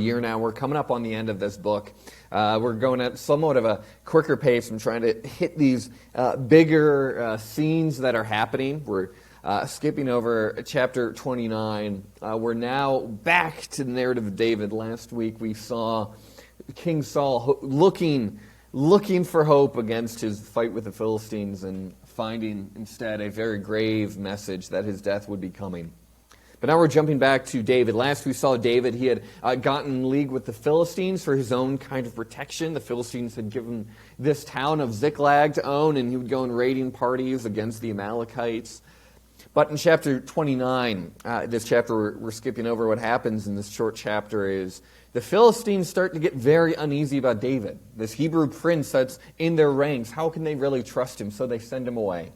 year now. We're coming up on the end of this book. We're going at somewhat of a quicker pace. I'm trying to hit these bigger scenes that are happening. We're skipping over chapter 29. We're now back to the narrative of David. Last week we saw King Saul looking for hope against his fight with the Philistines and finding instead a very grave message that his death would be coming. But now we're jumping back to David. Last we saw David, he had gotten in league with the Philistines for his own kind of protection. The Philistines had given this town of Ziklag to own, and he would go on raiding parties against the Amalekites. But in chapter 29, this chapter we're skipping over, what happens in this short chapter is the Philistines start to get very uneasy about David, this Hebrew prince that's in their ranks. How can they really trust him? So they send him away.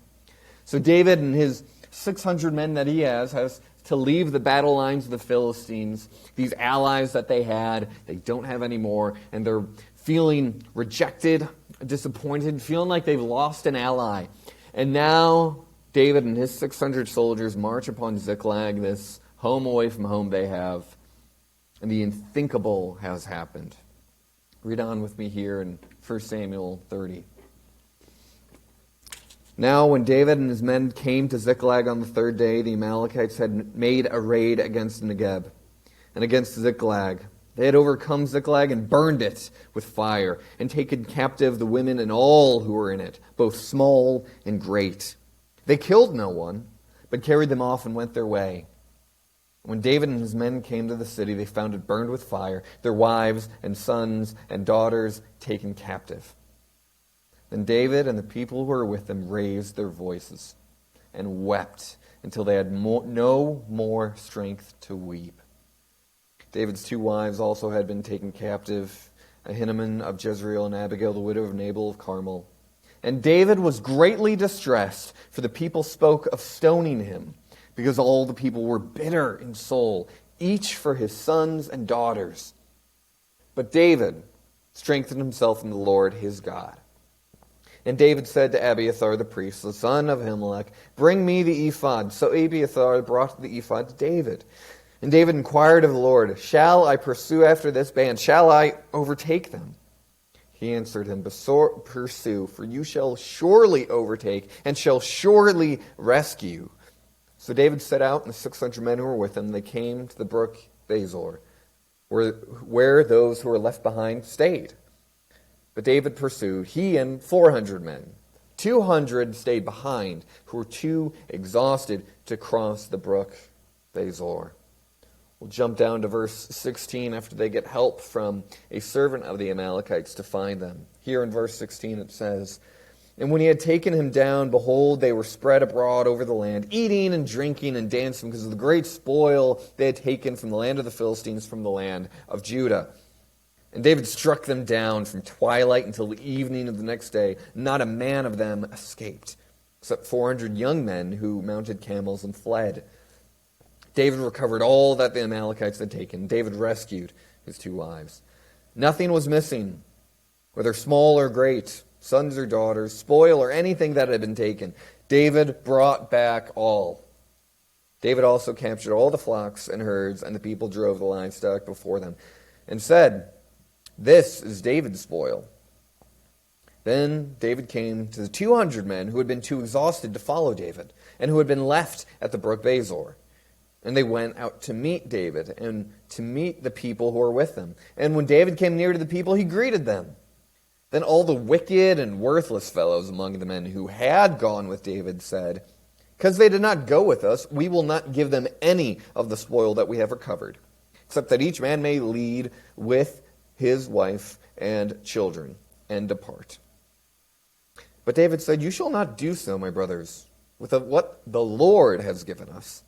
So David and his 600 men that he has to leave the battle lines of the Philistines. These allies that they had, they don't have anymore, and they're feeling rejected, disappointed, feeling like they've lost an ally. And now David and his 600 soldiers march upon Ziklag, this home away from home they have, and the unthinkable has happened. Read on with me here in 1 Samuel 30. Now when David and his men came to Ziklag on the third day, the Amalekites had made a raid against Negeb and against Ziklag. They had overcome Ziklag and burned it with fire and taken captive the women and all who were in it, both small and great. They killed no one, but carried them off and went their way. When David and his men came to the city, they found it burned with fire, their wives and sons and daughters taken captive. Then David and the people who were with him raised their voices and wept until they had no more strength to weep. David's two wives also had been taken captive, Ahinoam of Jezreel and Abigail, the widow of Nabal of Carmel. And David was greatly distressed, for the people spoke of stoning him, because all the people were bitter in soul, each for his sons and daughters. But David strengthened himself in the Lord his God. And David said to Abiathar the priest, the son of Ahimelech, bring me the ephod. So Abiathar brought the ephod to David. And David inquired of the Lord, shall I pursue after this band? Shall I overtake them? He answered him, pursue, for you shall surely overtake and shall surely rescue. So David set out, and the 600 men who were with him, they came to the brook Bezor, where those who were left behind stayed. But David pursued, he and 400 men. 200 stayed behind, who were too exhausted to cross the brook Bezor. We'll jump down to verse 16 after they get help from a servant of the Amalekites to find them. Here in verse 16 it says, and when he had taken him down, behold, they were spread abroad over the land, eating and drinking and dancing because of the great spoil they had taken from the land of the Philistines, from the land of Judah. And David struck them down from twilight until the evening of the next day. Not a man of them escaped, except 400 young men who mounted camels and fled. David recovered all that the Amalekites had taken. David rescued his two wives. Nothing was missing, whether small or great, sons or daughters, spoil or anything that had been taken. David brought back all. David also captured all the flocks and herds, and the people drove the livestock before them, and said, this is David's spoil. Then David came to the 200 men who had been too exhausted to follow David, and who had been left at the brook Bezor. And they went out to meet David, and to meet the people who were with him. And when David came near to the people, he greeted them. Then all the wicked and worthless fellows among the men who had gone with David said, because they did not go with us, we will not give them any of the spoil that we have recovered, except that each man may lead with his wife and children, and depart. But David said, you shall not do so, my brothers, with what the Lord has given us.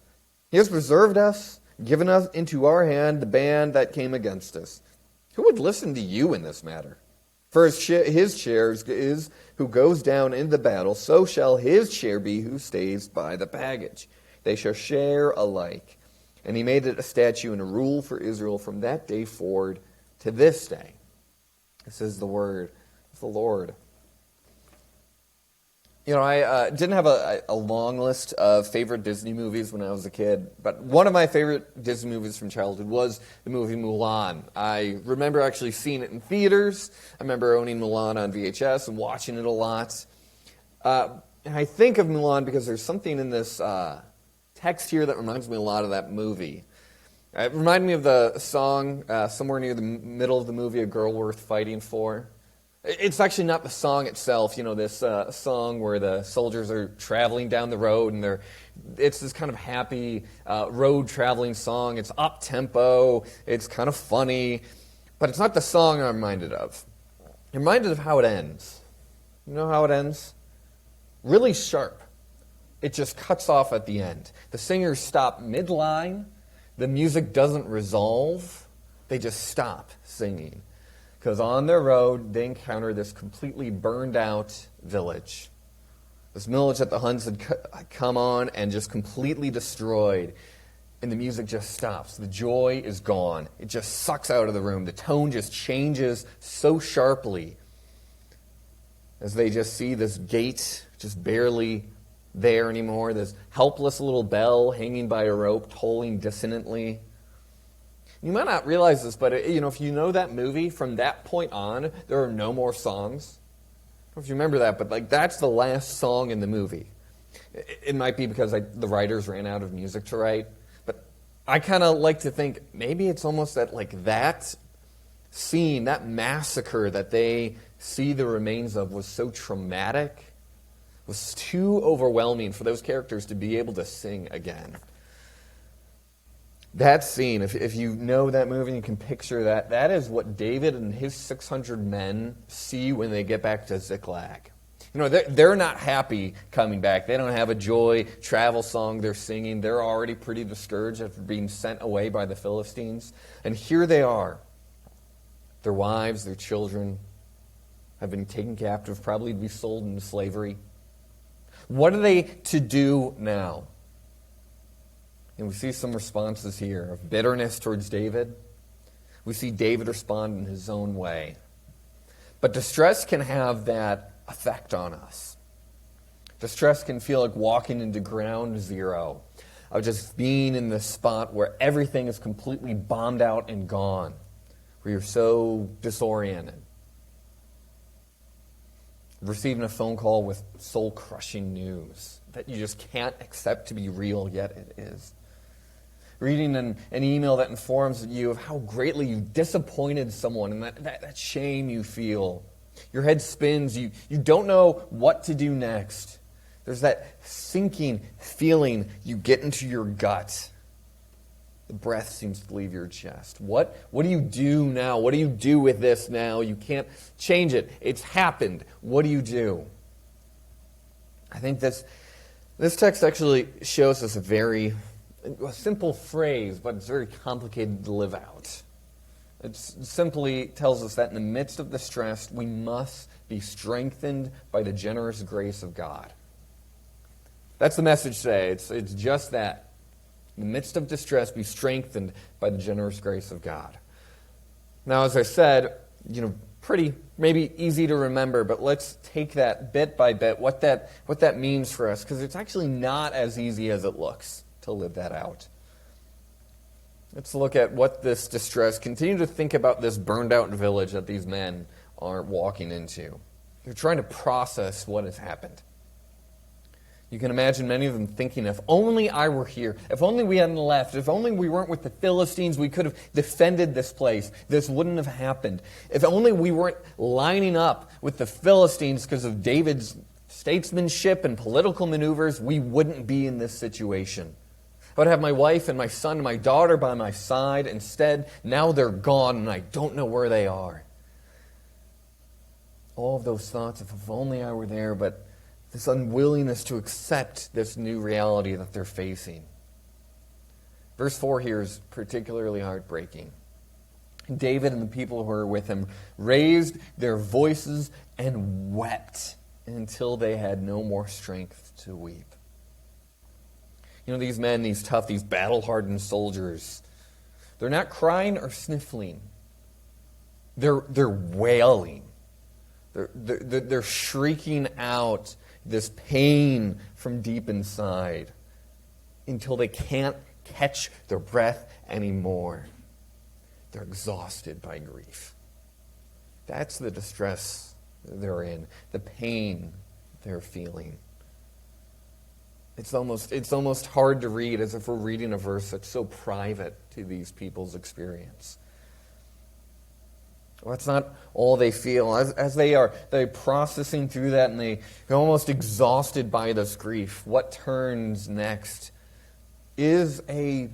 He has preserved us, given us into our hand the band that came against us. Who would listen to you in this matter? For his share is who goes down into the battle, so shall his share be who stays by the baggage. They shall share alike. And he made it a statute and a rule for Israel from that day forward to this day. This is the word of the Lord. I didn't have a long list of favorite Disney movies when I was a kid, but one of my favorite Disney movies from childhood was the movie Mulan. I remember actually seeing it in theaters. I remember owning Mulan on VHS and watching it a lot. And I think of Mulan because there's something in this text here that reminds me a lot of that movie. It reminded me of the song somewhere near the middle of the movie, A Girl Worth Fighting For. It's actually not the song itself, this song where the soldiers are traveling down the road and it's this kind of happy road traveling song. It's up-tempo, it's kind of funny, but it's not the song I'm reminded of. I'm reminded of how it ends. You know how it ends? Really sharp. It just cuts off at the end. The singers stop mid-line, the music doesn't resolve, they just stop singing. Because on their road, they encounter this completely burned out village. This village that the Huns had come on and just completely destroyed. And the music just stops. The joy is gone. It just sucks out of the room. The tone just changes so sharply as they just see this gate just barely there anymore. This helpless little bell hanging by a rope, tolling dissonantly. You might not realize this, but if you know that movie, from that point on, there are no more songs. I don't know if you remember that, but that's the last song in the movie. It might be because the writers ran out of music to write, but I kind of like to think maybe it's almost that scene, that massacre that they see the remains of was so traumatic, was too overwhelming for those characters to be able to sing again. That scene, if you know that movie and you can picture that is what David and his 600 men see when they get back to Ziklag. They're not happy coming back. They don't have a joy travel song they're singing. They're already pretty discouraged after being sent away by the Philistines. And here they are. Their wives, their children have been taken captive, probably to be sold into slavery. What are they to do now? And we see some responses here of bitterness towards David. We see David respond in his own way. But distress can have that effect on us. Distress can feel like walking into ground zero, of just being in this spot where everything is completely bombed out and gone, where you're so disoriented. Receiving a phone call with soul-crushing news that you just can't accept to be real, yet it is. Reading an email that informs you of how greatly you disappointed someone and that shame you feel. Your head spins. You don't know what to do next. There's that sinking feeling you get into your gut. The breath seems to leave your chest. What do you do now? What do you do with this now? You can't change it. It's happened. What do you do? I think this text actually shows us a simple phrase, but it's very complicated to live out. It simply tells us that in the midst of distress, we must be strengthened by the generous grace of God. That's the message today. It's just that. In the midst of distress, be strengthened by the generous grace of God. Now, as I said, pretty maybe easy to remember, but let's take that bit by bit, what that means for us, because it's actually not as easy as it looks to live that out. Let's look at what this distress, continue to think about this burned out village that these men are walking into. They're trying to process what has happened. You can imagine many of them thinking, if only I were here, if only we hadn't left, if only we weren't with the Philistines, we could have defended this place. This wouldn't have happened. If only we weren't lining up with the Philistines because of David's statesmanship and political maneuvers, we wouldn't be in this situation. I would have my wife and my son and my daughter by my side. Instead, now they're gone and I don't know where they are. All of those thoughts of if only I were there, but this unwillingness to accept this new reality that they're facing. Verse 4 here is particularly heartbreaking. David and the people who were with him raised their voices and wept until they had no more strength to weep. These men, these tough, these battle-hardened soldiers, they're not crying or sniffling. They're wailing. They're shrieking out this pain from deep inside until they can't catch their breath anymore. They're exhausted by grief. That's the distress they're in, the pain they're feeling. It's almost hard to read, as if we're reading a verse that's so private to these people's experience. Well, that's not all they feel. As they're processing through that, and they're almost exhausted by this grief. What turns next is a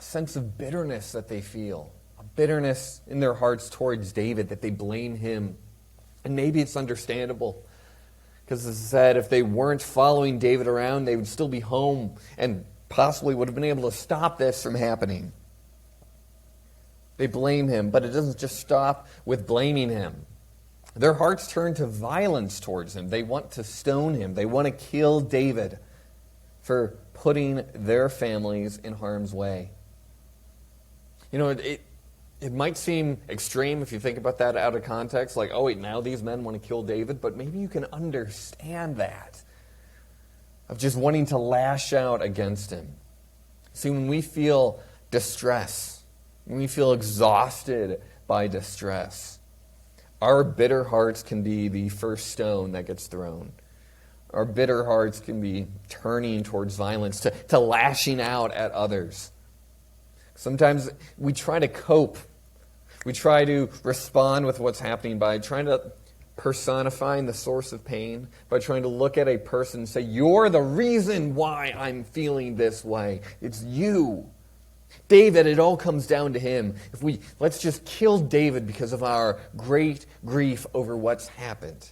sense of bitterness that they feel. A bitterness in their hearts towards David, that they blame him. And maybe it's understandable. Because as I said, if they weren't following David around, they would still be home and possibly would have been able to stop this from happening. They blame him, but it doesn't just stop with blaming him. Their hearts turn to violence towards him. They want to stone him. They want to kill David for putting their families in harm's way. You know, it might seem extreme if you think about that out of context, like, oh wait, now these men want to kill David, but maybe you can understand that, of just wanting to lash out against him. See, when we feel distress, when we feel exhausted by distress, our bitter hearts can be the first stone that gets thrown. Our bitter hearts can be turning towards violence, to lashing out at others. Sometimes we try to cope. We try to respond with what's happening by trying to personifying the source of pain, by trying to look at a person and say, you're the reason why I'm feeling this way. It's you. David, it all comes down to him. Let's just kill David because of our great grief over what's happened.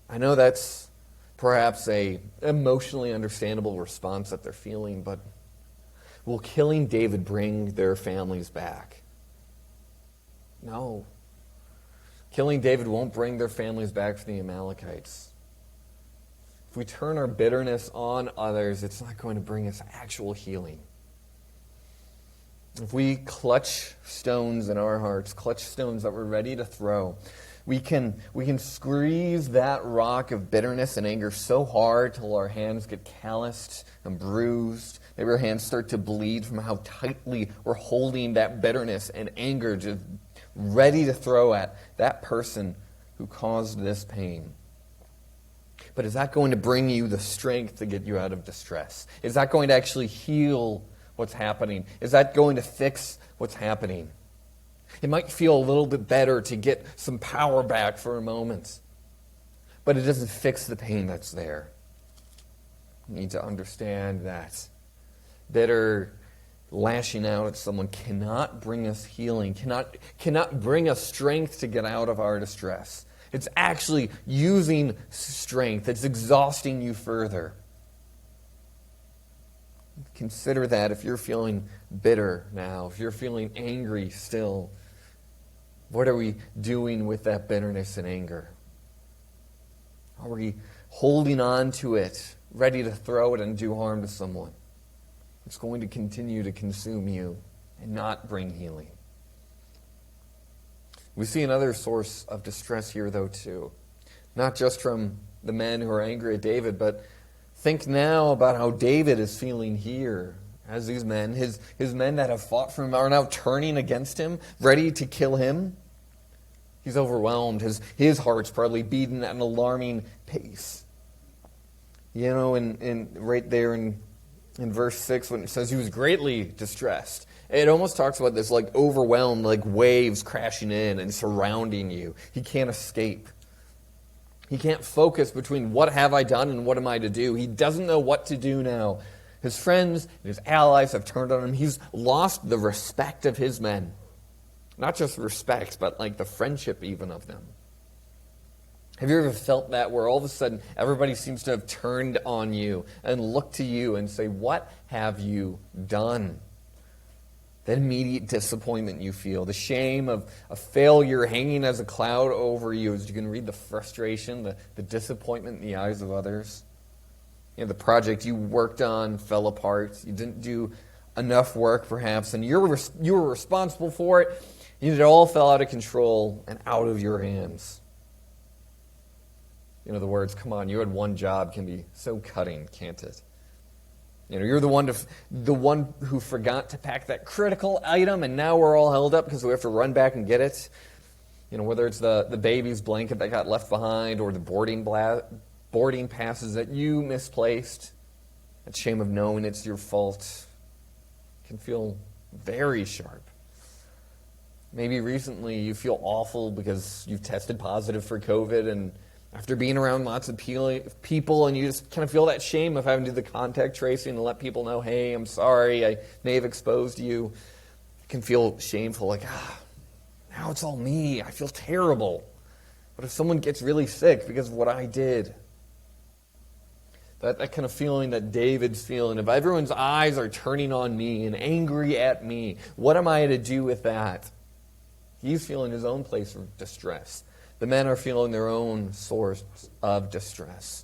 I know that's perhaps a emotionally understandable response that they're feeling, but will killing David bring their families back? No. Killing David won't bring their families back from the Amalekites. If we turn our bitterness on others, it's not going to bring us actual healing. If we clutch stones in our hearts, clutch stones that we're ready to throw, we can squeeze that rock of bitterness and anger so hard till our hands get calloused and bruised. Maybe our hands start to bleed from how tightly we're holding that bitterness and anger, just ready to throw at that person who caused this pain. But is that going to bring you the strength to get you out of distress? Is that going to actually heal what's happening? Is that going to fix what's happening? It might feel a little bit better to get some power back for a moment, but it doesn't fix the pain that's there. You need to understand that bitter lashing out at someone cannot bring us healing, cannot bring us strength to get out of our distress. It's actually using strength. It's exhausting you further. Consider that if you're feeling bitter now, if you're feeling angry still. What are we doing with that bitterness and anger? Are we holding on to it, ready to throw it and do harm to someone? It's going to continue to consume you and not bring healing. We see another source of distress here, though, too. Not just from the men who are angry at David, but think now about how David is feeling here. As these men, his men that have fought for him, are now turning against him, ready to kill him. He's overwhelmed. His heart's probably beating at an alarming pace. You know, right there in verse 6, when it says he was greatly distressed, it almost talks about this like overwhelmed, like waves crashing in and surrounding you. He can't escape. He can't focus between what have I done and what am I to do. He doesn't know what to do now. His friends and his allies have turned on him. He's lost the respect of his men. Not just respect, but like the friendship even of them. Have you ever felt that, where all of a sudden everybody seems to have turned on you and looked to you and say, what have you done? That immediate disappointment you feel, the shame of a failure hanging as a cloud over you, as you can read the frustration, the disappointment in the eyes of others. You know, the project you worked on fell apart. You didn't do enough work, perhaps, and you were responsible for it. It all fell out of control and out of your hands. The words, "Come on, you had one job," can be so cutting, can't it? You're the one who forgot to pack that critical item, and now we're all held up because we have to run back and get it. Whether it's the baby's blanket that got left behind or the boarding passes that you misplaced, that shame of knowing it's your fault can feel very sharp. Maybe recently you feel awful because you've tested positive for COVID, and after being around lots of people, and you just kind of feel that shame of having to do the contact tracing and let people know, "Hey, I'm sorry, I may have exposed you." It can feel shameful, like, now it's all me. I feel terrible. What if someone gets really sick because of what I did? That kind of feeling that David's feeling, if everyone's eyes are turning on me and angry at me, what am I to do with that? He's feeling his own place of distress. The men are feeling their own source of distress.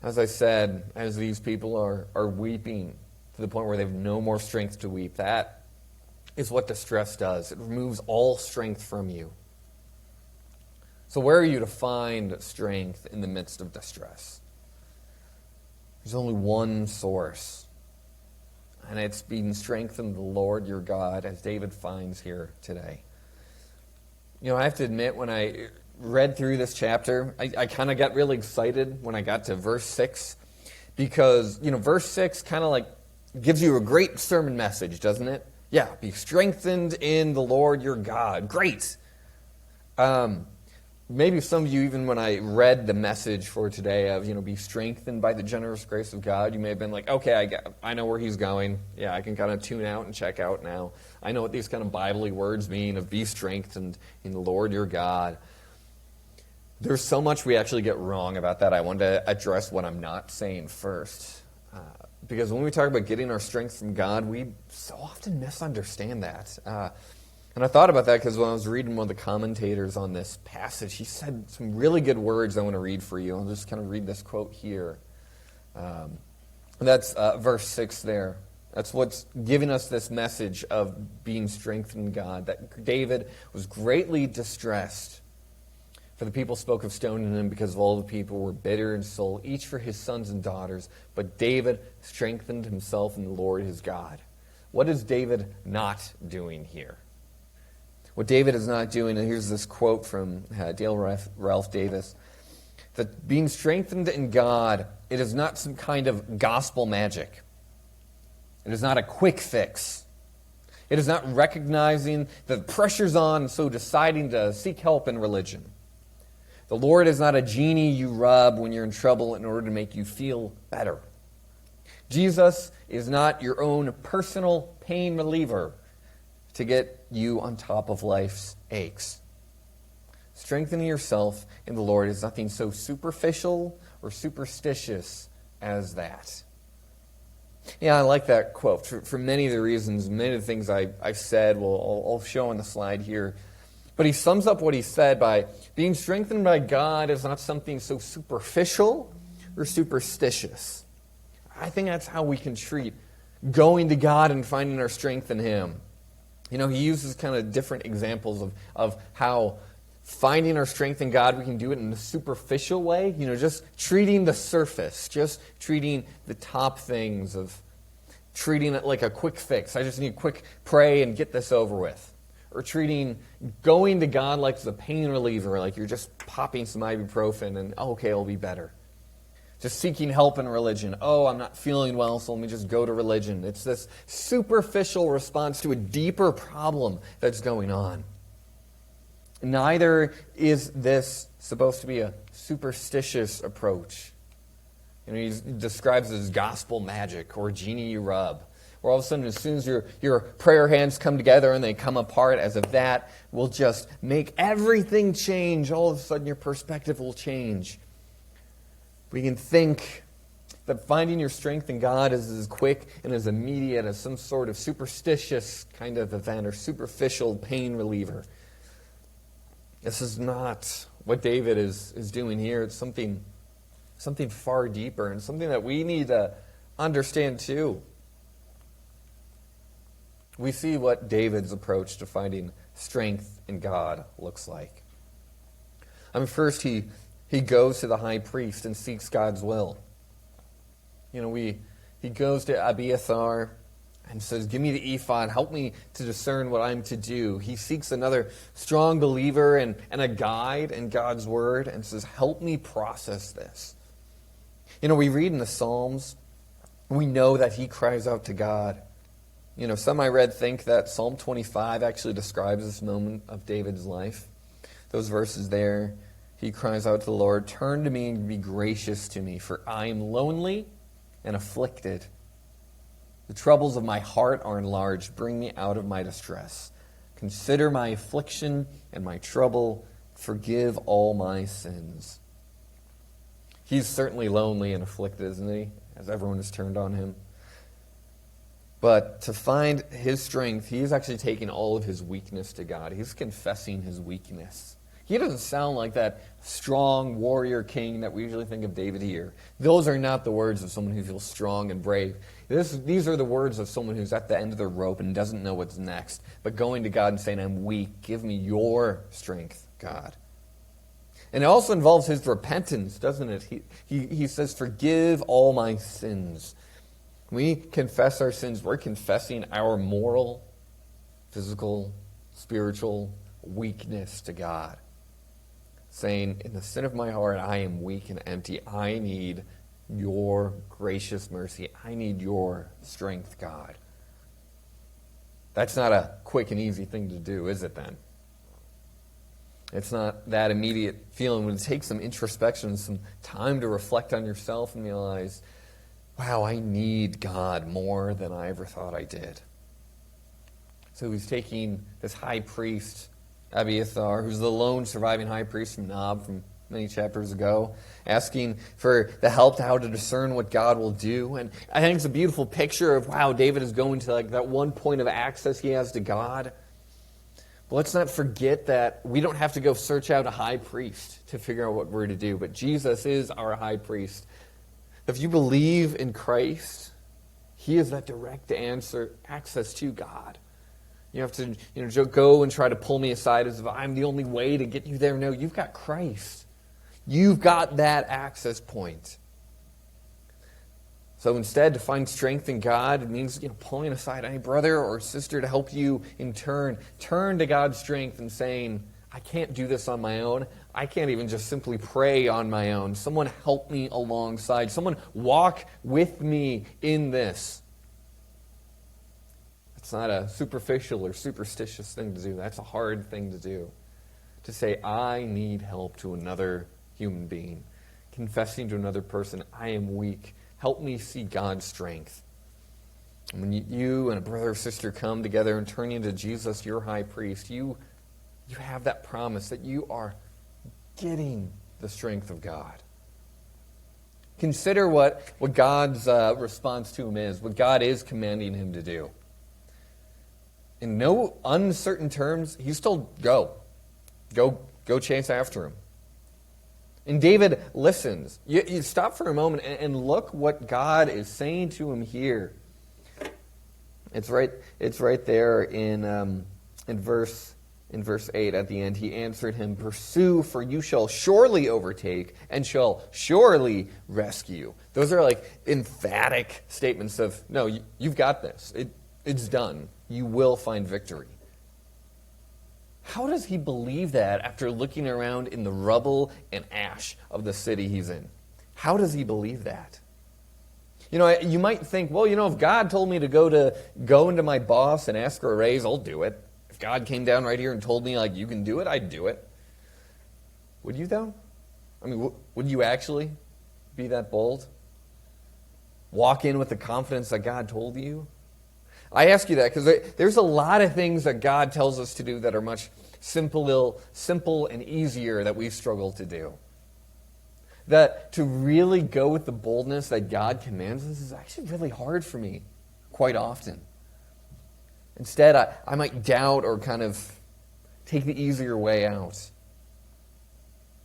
As I said, as these people are weeping to the point where they have no more strength to weep, that is what distress does. It removes all strength from you. So where are you to find strength in the midst of distress? There's only one source, and it's being strengthened in the Lord your God, as David finds here today. I have to admit, when I read through this chapter, I kind of got really excited when I got to verse 6, because, verse 6 kind of like gives you a great sermon message, doesn't it? Yeah, be strengthened in the Lord your God. Great. Maybe some of you, even when I read the message for today of, be strengthened by the generous grace of God, you may have been like, okay, I know where he's going. Yeah, I can kind of tune out and check out now. I know what these kind of Bible-y words mean of be strengthened in the Lord your God. There's so much we actually get wrong about that. I wanted to address what I'm not saying first. Because when we talk about getting our strength from God, we so often misunderstand that. And I thought about that because when I was reading one of the commentators on this passage, he said some really good words I want to read for you. I'll just kind of read this quote here. That's verse 6 there. That's what's giving us this message of being strengthened in God, that David was greatly distressed, for the people spoke of stoning him because of all the people were bitter in soul, each for his sons and daughters. But David strengthened himself in the Lord his God. What is David not doing here? What David is not doing, and here's this quote from Dale Ralph Davis, that being strengthened in God, it is not some kind of gospel magic. It is not a quick fix. It is not recognizing that the pressure's on, so deciding to seek help in religion. The Lord is not a genie you rub when you're in trouble in order to make you feel better. Jesus is not your own personal pain reliever to get you on top of life's aches. Strengthening yourself in the Lord is nothing so superficial or superstitious as that. Yeah, I like that quote for many of the reasons, many of the things I've said, I'll show on the slide here. But he sums up what he said by being strengthened by God is not something so superficial or superstitious. I think that's how we can treat going to God and finding our strength in Him. He uses kind of different examples of how finding our strength in God, we can do it in a superficial way, just treating the surface, just treating the top things, of treating it like a quick fix. I just need a quick pray and get this over with. Or treating going to God like the pain reliever, like you're just popping some ibuprofen and, okay, it'll be better. Just seeking help in religion. Oh, I'm not feeling well, so let me just go to religion. It's this superficial response to a deeper problem that's going on. Neither is this supposed to be a superstitious approach. He describes it as gospel magic or genie you rub. Where all of a sudden, as soon as your prayer hands come together and they come apart, as if that will just make everything change, all of a sudden your perspective will change. We can think that finding your strength in God is as quick and as immediate as some sort of superstitious kind of event or superficial pain reliever. This is not what David is doing here. It's something far deeper and something that we need to understand too. We see what David's approach to finding strength in God looks like. First he he goes to the high priest and seeks God's will. He goes to Abiathar and says, give me the ephod, help me to discern what I'm to do. He seeks another strong believer and a guide in God's word and says, help me process this. We read in the Psalms, we know that he cries out to God. Some I read think that Psalm 25 actually describes this moment of David's life. Those verses there, he cries out to the Lord, turn to me and be gracious to me, for I am lonely and afflicted. The troubles of my heart are enlarged. Bring me out of my distress. Consider my affliction and my trouble. Forgive all my sins. He's certainly lonely and afflicted, isn't he? As everyone has turned on him. But to find his strength, he is actually taking all of his weakness to God. He's confessing his weakness. He doesn't sound like that strong warrior king that we usually think of David here. Those are not the words of someone who feels strong and brave. These are the words of someone who's at the end of their rope and doesn't know what's next, but going to God and saying, I'm weak. Give me your strength, God. And it also involves his repentance, doesn't it? He says, forgive all my sins. We confess our sins. We're confessing our moral, physical, spiritual weakness to God. Saying, in the sin of my heart, I am weak and empty. I need your gracious mercy. I need your strength, God. That's not a quick and easy thing to do, is it then? It's not that immediate feeling. When it takes some introspection, some time to reflect on yourself and realize, wow, I need God more than I ever thought I did. So he's taking this high priest, Abiathar, who's the lone surviving high priest from Nob from many chapters ago, asking for the help to how to discern what God will do. And I think it's a beautiful picture of how David is going to that one point of access he has to God. But let's not forget that we don't have to go search out a high priest to figure out what we're to do. But Jesus is our high priest. If you believe in Christ, he is that direct access to God. You have to go and try to pull me aside as if I'm the only way to get you there. No, you've got Christ. You've got that access point. So instead, to find strength in God, it means pulling aside any brother or sister to help you in turn. Turn to God's strength and saying, I can't do this on my own. I can't even just simply pray on my own. Someone help me alongside. Someone walk with me in this. It's not a superficial or superstitious thing to do. That's a hard thing to do. To say, I need help to another human being. Confessing to another person, I am weak. Help me see God's strength. And when you and a brother or sister come together and turn into Jesus, your high priest, you have that promise that you are getting the strength of God. Consider what God's response to him is, what God is commanding him to do. In no uncertain terms, he's told, go chase after him. And David listens. You stop for a moment and look what God is saying to him here. It's right there in verse 8 at the end. He answered him, pursue, for you shall surely overtake and shall surely rescue. Those are like emphatic statements of, no, you've got this. It's done. You will find victory. How does he believe that after looking around in the rubble and ash of the city he's in? How does he believe that? You might think, well, if God told me to go into my boss and ask for a raise, I'll do it. If God came down right here and told me, you can do it, I'd do it. Would you, though? Would you actually be that bold? Walk in with the confidence that God told you? I ask you that because there's a lot of things that God tells us to do that are much simple and easier that we struggle to do. That to really go with the boldness that God commands us is actually really hard for me quite often. Instead, I might doubt or kind of take the easier way out.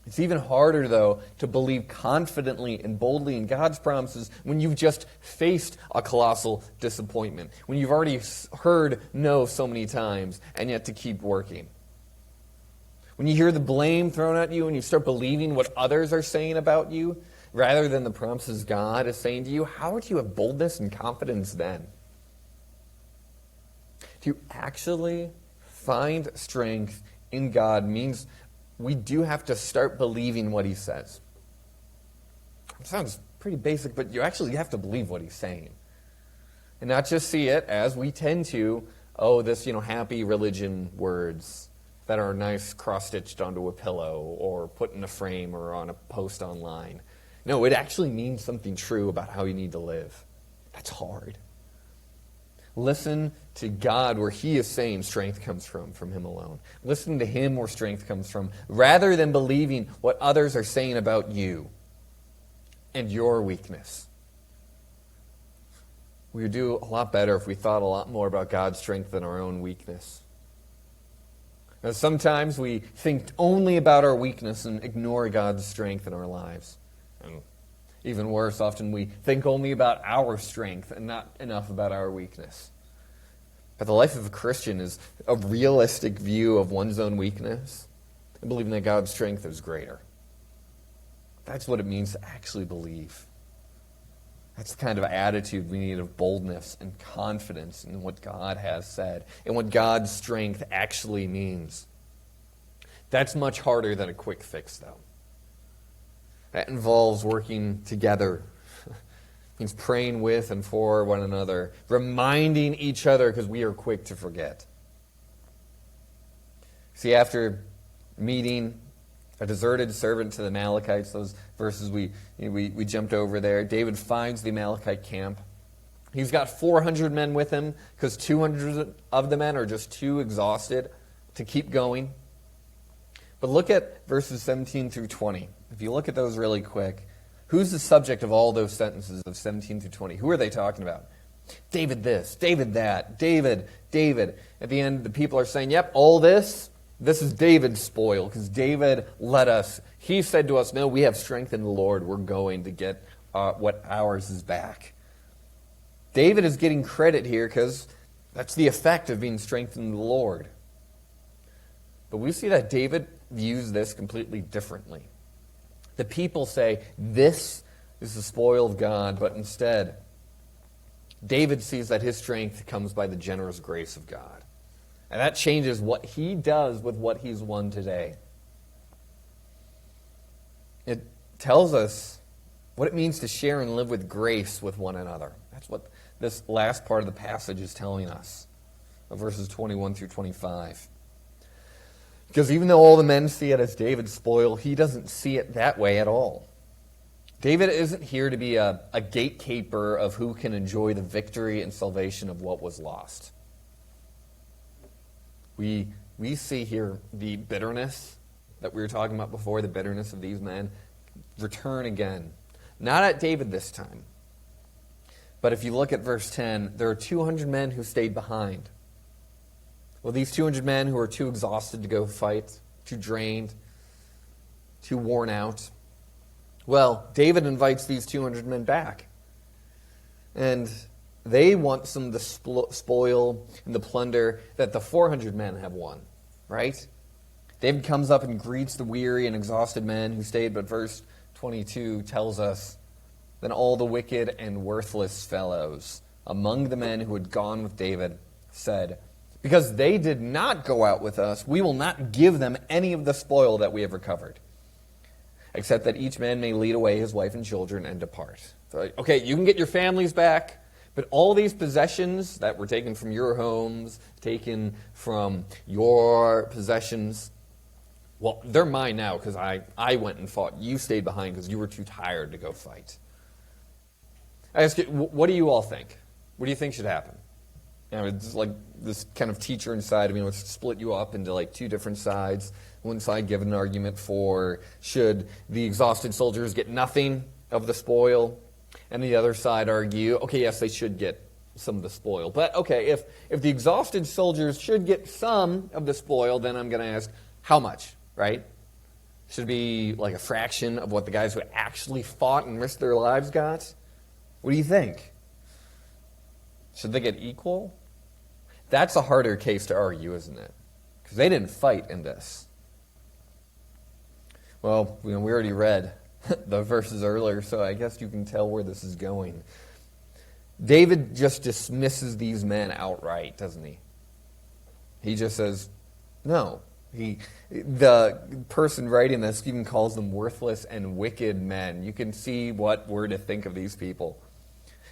It's even harder, though, to believe confidently and boldly in God's promises when you've just faced a colossal disappointment, when you've already heard no so many times, and yet to keep working. When you hear the blame thrown at you and you start believing what others are saying about you, rather than the promises God is saying to you, how would you have boldness and confidence then? To actually find strength in God means we do have to start believing what he says. It sounds pretty basic, but you actually have to believe what he's saying. And not just see it as we tend to, this, happy religion words that are nice cross-stitched onto a pillow or put in a frame or on a post online. No, it actually means something true about how you need to live. That's hard. Listen to God where he is saying strength comes from him alone. Listen to him where strength comes from, rather than believing what others are saying about you and your weakness. We would do a lot better if we thought a lot more about God's strength than our own weakness. Now, sometimes we think only about our weakness and ignore God's strength in our lives. And even worse, often we think only about our strength and not enough about our weakness. But the life of a Christian is a realistic view of one's own weakness and believing that God's strength is greater. That's what it means to actually believe. That's the kind of attitude we need of boldness and confidence in what God has said and what God's strength actually means. That's much harder than a quick fix, though. That involves working together. It means praying with and for one another, reminding each other because we are quick to forget. See, after meeting a deserted servant to the Amalekites, those verses we jumped over there, David finds the Amalekite camp. He's got 400 men with him because 200 of the men are just too exhausted to keep going. But look at verses 17 through 20. If you look at those really quick, who's the subject of all those sentences of 17 through 20? Who are they talking about? David this, David that, David. At the end, the people are saying, yep, all this is David's spoil, because David led us. He said to us, no, we have strength in the Lord. We're going to get what ours is back. David is getting credit here because that's the effect of being strengthened in the Lord. But we see that David views this completely differently. The people say, this is the spoil of God, but instead, David sees that his strength comes by the generous grace of God. And that changes what he does with what he's won today. It tells us what it means to share and live with grace with one another. That's what this last part of the passage is telling us, of verses 21 through 25. Because even though all the men see it as David's spoil, he doesn't see it that way at all. David isn't here to be a gatekeeper of who can enjoy the victory and salvation of what was lost. We see here the bitterness that we were talking about before, the bitterness of these men, return again. Not at David this time. But if you look at verse 10, there are 200 men who stayed behind. Well, these 200 men who are too exhausted to go fight, too drained, too worn out. Well, David invites these 200 men back. And they want some of the spoil and the plunder that the 400 men have won, right? David comes up and greets the weary and exhausted men who stayed, but verse 22 tells us, then all the wicked and worthless fellows among the men who had gone with David said, because they did not go out with us, we will not give them any of the spoil that we have recovered, except that each man may lead away his wife and children and depart. So, okay, you can get your families back, but all these possessions that were taken from your homes, taken from your possessions, well, they're mine now because I went and fought. You stayed behind because you were too tired to go fight. I ask you, what do you all think? What do you think should happen? It's like this kind of teacher inside of me wants to split you up into like two different sides. One side give an argument for should the exhausted soldiers get nothing of the spoil, and the other side argue, okay, yes, they should get some of the spoil. But okay, if the exhausted soldiers should get some of the spoil, then I'm going to ask, how much, right? Should it be like a fraction of what the guys who actually fought and risked their lives got? What do you think? Should they get equal? That's a harder case to argue, isn't it? Because they didn't fight in this. Well, we already read the verses earlier, so I guess you can tell where this is going. David just dismisses these men outright, doesn't he? He just says, no. The person writing this even calls them worthless and wicked men. You can see what we're to think of these people.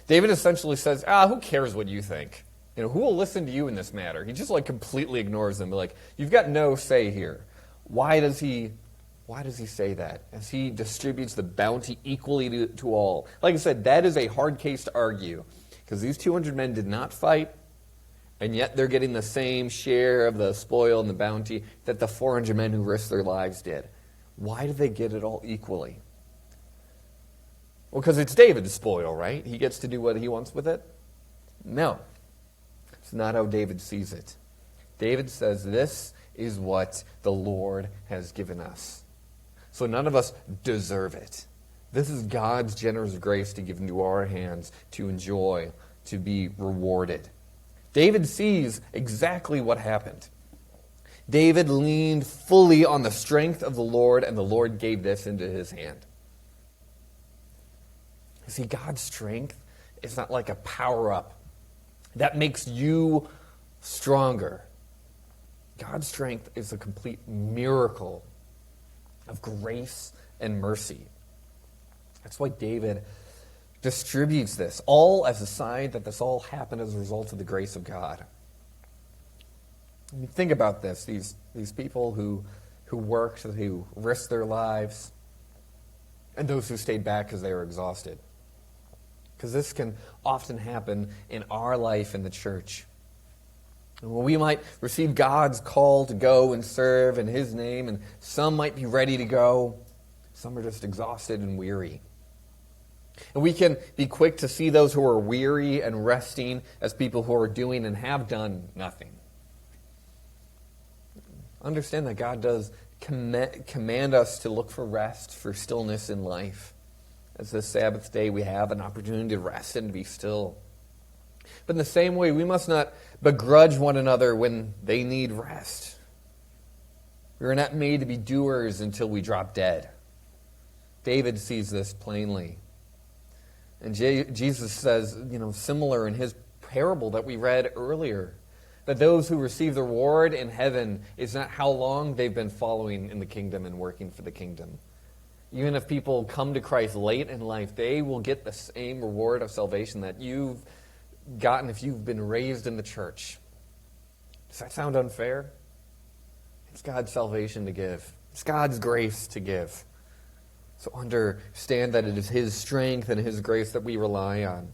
David essentially says, who cares what you think? Who will listen to you in this matter? He just completely ignores them. You've got no say here. Why does he say that? As he distributes the bounty equally to all. Like I said, that is a hard case to argue, because these 200 men did not fight, and yet they're getting the same share of the spoil and the bounty that the 400 men who risked their lives did. Why do they get it all equally? Well, because it's David's spoil, right? He gets to do what he wants with it? No. It's not how David sees it. David says, this is what the Lord has given us. So none of us deserve it. This is God's generous grace to give into our hands, to enjoy, to be rewarded. David sees exactly what happened. David leaned fully on the strength of the Lord, and the Lord gave this into his hand. You see, God's strength is not like a power-up that makes you stronger. God's strength is a complete miracle of grace and mercy. That's why David distributes this, all as a sign that this all happened as a result of the grace of God. I mean, think about this. These people who worked, who risked their lives, and those who stayed back because they were exhausted. Because this can often happen in our life in the church. And when we might receive God's call to go and serve in His name, and some might be ready to go, some are just exhausted and weary. And we can be quick to see those who are weary and resting as people who are doing and have done nothing. Understand that God does command us to look for rest, for stillness in life. As this Sabbath day, we have an opportunity to rest and to be still. But in the same way, we must not begrudge one another when they need rest. We are not made to be doers until we drop dead. David sees this plainly. And Jesus says, similar in his parable that we read earlier, that those who receive the reward in heaven is not how long they've been following in the kingdom and working for the kingdom. Even if people come to Christ late in life, they will get the same reward of salvation that you've gotten if you've been raised in the church. Does that sound unfair? It's God's salvation to give. It's God's grace to give. So understand that it is His strength and His grace that we rely on.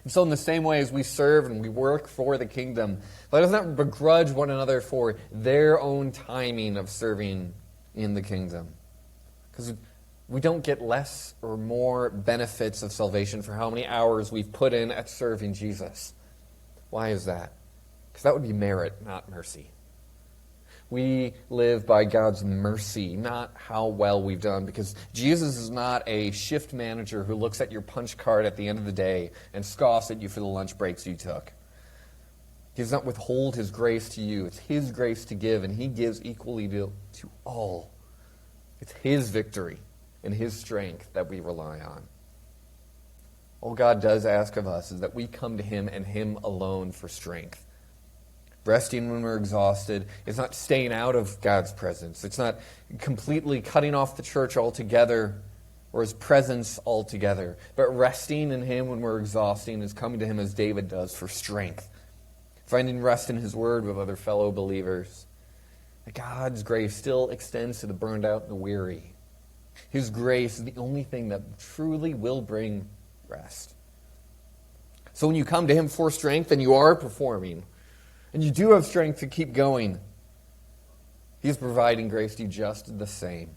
And so in the same way as we serve and we work for the kingdom, let us not begrudge one another for their own timing of serving in the kingdom. Because we don't get less or more benefits of salvation for how many hours we've put in at serving Jesus. Why is that? Because that would be merit, not mercy. We live by God's mercy, not how well we've done, because Jesus is not a shift manager who looks at your punch card at the end of the day and scoffs at you for the lunch breaks you took. He does not withhold His grace to you. It's His grace to give, and He gives equally to all. It's His victory and His strength that we rely on. All God does ask of us is that we come to Him and Him alone for strength. Resting when we're exhausted is not staying out of God's presence. It's not completely cutting off the church altogether or His presence altogether. But resting in Him when we're exhausting is coming to Him as David does for strength. Finding rest in His Word with other fellow believers. God's grace still extends to the burned out and the weary. His grace is the only thing that truly will bring rest. So when you come to Him for strength and you are performing, and you do have strength to keep going, He's providing grace to you just the same.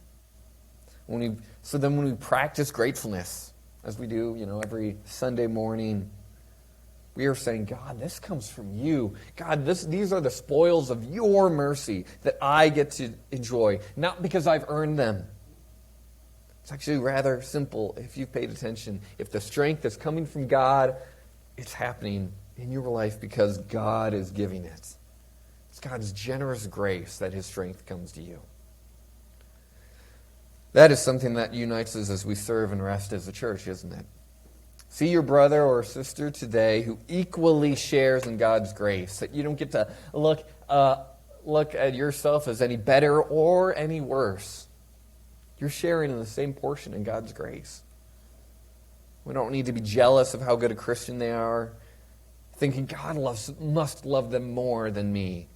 So then when we practice gratefulness, as we do, every Sunday morning, we are saying, God, this comes from you. God, these are the spoils of your mercy that I get to enjoy, not because I've earned them. It's actually rather simple if you've paid attention. If the strength is coming from God, it's happening in your life because God is giving it. It's God's generous grace that His strength comes to you. That is something that unites us as we serve and rest as a church, isn't it? See your brother or sister today who equally shares in God's grace, that you don't get to look at yourself as any better or any worse. You're sharing in the same portion in God's grace. We don't need to be jealous of how good a Christian they are, thinking God must love them more than me.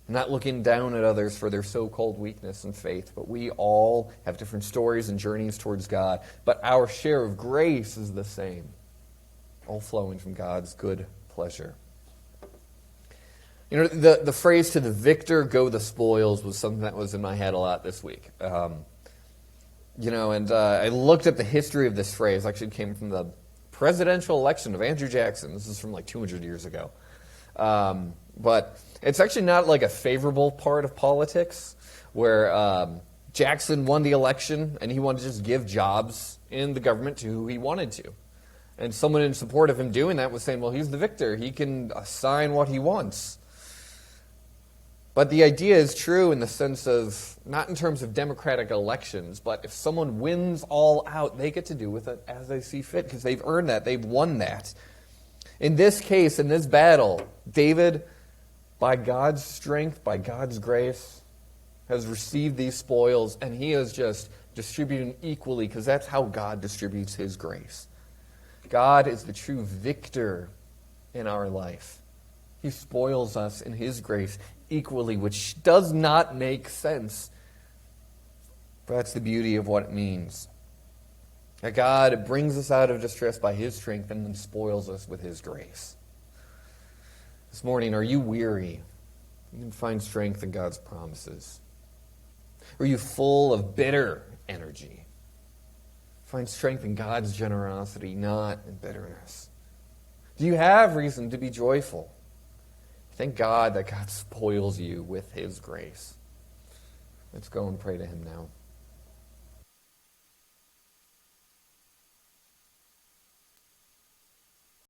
Not looking down at others for their so-called weakness and faith, but we all have different stories and journeys towards God. But our share of grace is the same, all flowing from God's good pleasure. You know, the phrase "to the victor go the spoils" was something that was in my head a lot this week. I looked at the history of this phrase. Actually, it came from the presidential election of Andrew Jackson. This is from like 200 years ago. But it's actually not like a favorable part of politics where Jackson won the election and he wanted to just give jobs in the government to who he wanted to. And someone in support of him doing that was saying, well, he's the victor. He can assign what he wants. But the idea is true in the sense of, not in terms of democratic elections, but if someone wins all out, they get to do with it as they see fit because they've earned that. They've won that. In this case, in this battle, David, by God's strength, by God's grace, has received these spoils, and he is just distributing equally because that's how God distributes his grace. God is the true victor in our life. He spoils us in his grace equally, which does not make sense. But that's the beauty of what it means. That God brings us out of distress by his strength and then spoils us with his grace. This morning, are you weary? You can find strength in God's promises. Are you full of bitter energy? Find strength in God's generosity, not in bitterness. Do you have reason to be joyful? Thank God that God spoils you with his grace. Let's go and pray to him now.